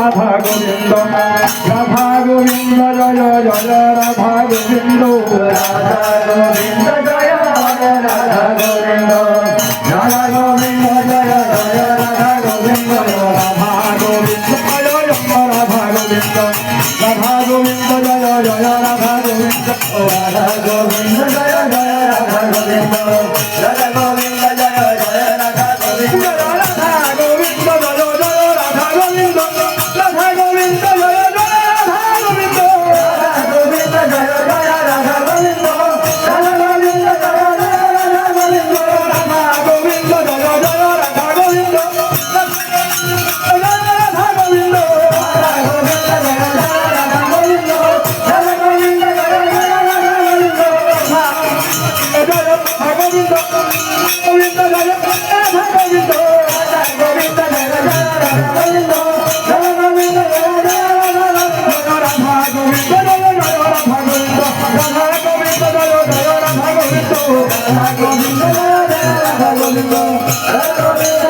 Radha Govinda Radha Govinda Joy Joy Radha Govinda Radha Govinda Joy Radha Govinda Radha Govinda Joy Joy Radha Govinda Radha Govinda Joy Radha Govinda Radha Govinda Joy Joy Radha Govinda Radha Govinda Joy Joy Radha Govinda Radha Govinda Joy Joy Radha Govinda Radha Govinda Joy Joy Radha Govinda Radha Govinda Joy Joy Radha Govinda Radha Govinda Joy Joy Radha Govinda Radha Govinda Joy Joy Radha Govinda Radha Govinda Joy Joy Radha Govinda Radha Govinda Govinda,